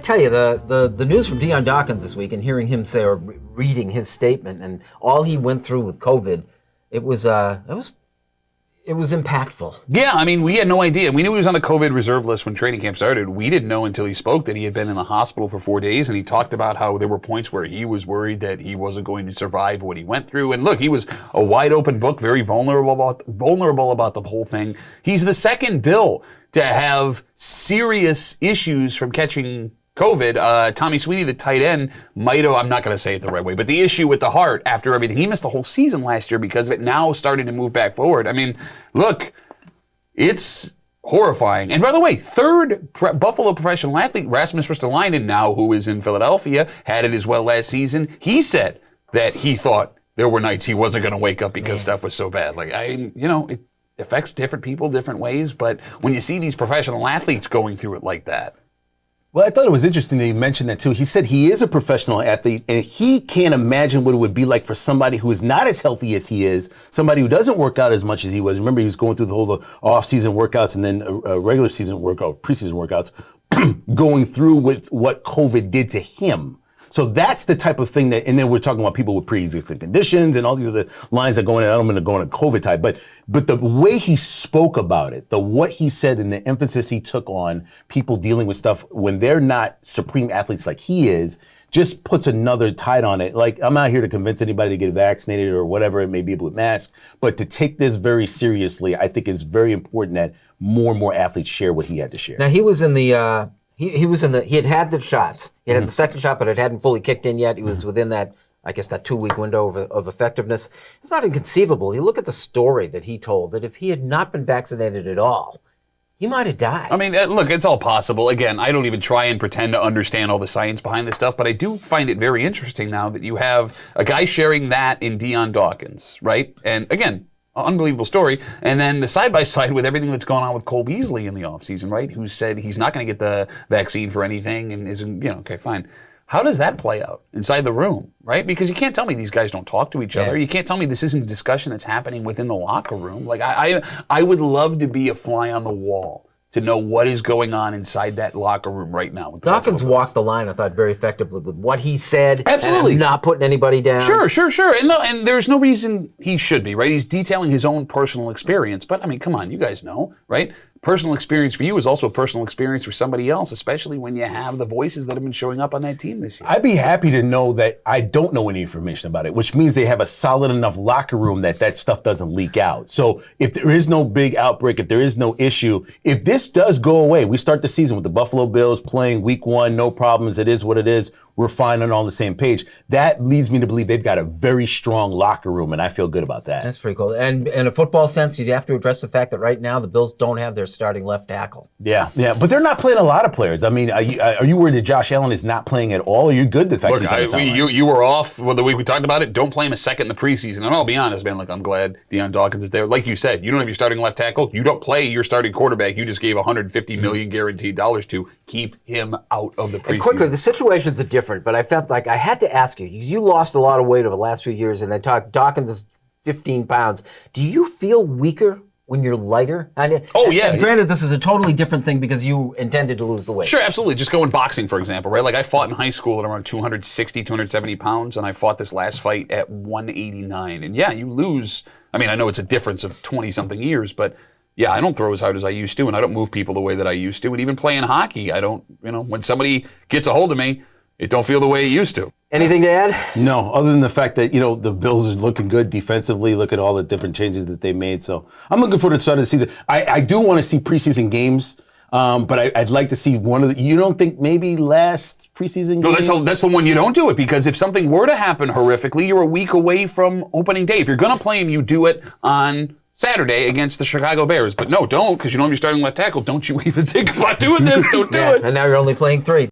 tell you, the news from Dion Dawkins this week and hearing him say or reading his statement and all he went through with COVID, it was impactful. Yeah, I mean, we had no idea. We knew he was on the COVID reserve list when training camp started. We didn't know until he spoke that he had been in the hospital for 4 days, and he talked about how there were points where he was worried that he wasn't going to survive what he went through. And look, he was a wide open book, very vulnerable about the whole thing. He's the second Bill to have serious issues from catching COVID. Tommy Sweeney, the tight end, might have, I'm not going to say it the right way, but the issue with the heart after everything, he missed the whole season last year because of it, now starting to move back forward. I mean, look, it's horrifying. And by the way, third Buffalo professional athlete, Rasmus Ristolainen now, who is in Philadelphia, had it as well last season. He said that he thought there were nights he wasn't going to wake up because stuff was so bad. Like, it affects different people different ways, but when you see these professional athletes going through it like that. Well, I thought it was interesting that you mentioned that too. He said he is a professional athlete and he can't imagine what it would be like for somebody who is not as healthy as he is, somebody who doesn't work out as much as he was. Remember, he was going through the whole off-season workouts and then regular season workout, preseason workouts, going through with what COVID did to him. So that's the type of thing that, and then we're talking about people with pre-existing conditions and all these other lines that go in. I don't want to go into COVID type, but the way he spoke about it, what he said and the emphasis he took on people dealing with stuff when they're not supreme athletes like he is, just puts another tide on it. Like, I'm not here to convince anybody to get vaccinated or whatever it may be with masks, but to take this very seriously, I think is very important that more and more athletes share what he had to share. Now, he was in the, he had the shots. He had the second shot, but it hadn't fully kicked in yet. He was within that, I guess, that 2-week window of effectiveness. It's not inconceivable. You look at the story that he told, that if he had not been vaccinated at all, he might have died. I mean, look, it's all possible. Again, I don't even try and pretend to understand all the science behind this stuff, but I do find it very interesting now that you have a guy sharing that in Dion Dawkins, right? And again, unbelievable story. And then the side-by-side with everything that's gone on with Cole Beasley in the offseason, right? Who said he's not going to get the vaccine for anything and isn't, okay, fine. How does that play out inside the room, right? Because you can't tell me these guys don't talk to each other. You can't tell me this isn't a discussion that's happening within the locker room. Like, I would love to be a fly on the wall to know what is going on inside that locker room right now. Dawkins walked the line, I thought, very effectively with what he said. Absolutely. And not putting anybody down. Sure. And there's no reason he should be, right? He's detailing his own personal experience. But, I mean, come on, you guys know, right? Personal experience for you is also a personal experience for somebody else, especially when you have the voices that have been showing up on that team this year. I'd be happy to know that I don't know any information about it, which means they have a solid enough locker room that stuff doesn't leak out. So if there is no big outbreak, if there is no issue, if this does go away, we start the season with the Buffalo Bills playing week 1, no problems, it is what it is, we're fine and on the same page. That leads me to believe they've got a very strong locker room, and I feel good about that. That's pretty cool. And in a football sense, you have to address the fact that right now the Bills don't have their starting left tackle. Yeah, but they're not playing a lot of players. I mean, are you worried that Josh Allen is not playing at all? Are you good the fact Look, you were off the week we talked about it. Don't play him a second in the preseason. And I'll be honest, man, I'm glad Dion Dawkins is there. Like you said, you don't have your starting left tackle. You don't play your starting quarterback. You just gave $150 million guaranteed dollars to keep him out of the preseason. And quickly, the situations are different, but I felt like I had to ask you, because you lost a lot of weight over the last few years, and Dawkins is 15 pounds. Do you feel weaker when you're lighter? Yeah. And granted, this is a totally different thing because you intended to lose the weight. Sure, absolutely. Just go in boxing, for example, right? Like, I fought in high school at around 260, 270 pounds, and I fought this last fight at 189. And yeah, you lose. I mean, I know it's a difference of 20-something years, but yeah, I don't throw as hard as I used to, and I don't move people the way that I used to. And even playing hockey, I don't, when somebody gets a hold of me, it don't feel the way it used to. Anything to add? No, other than the fact that, the Bills are looking good defensively. Look at all the different changes that they made. So I'm looking forward to the start of the season. I do want to see preseason games, but I'd like to see one of the, you don't think maybe last preseason game? No, that's the one you don't do it, because if something were to happen horrifically, you're a week away from opening day. If you're going to play him, you do it on Saturday against the Chicago Bears. But no, don't, because you don't have your starting left tackle. Don't you even think about doing this. Don't do it. And now you're only playing 3.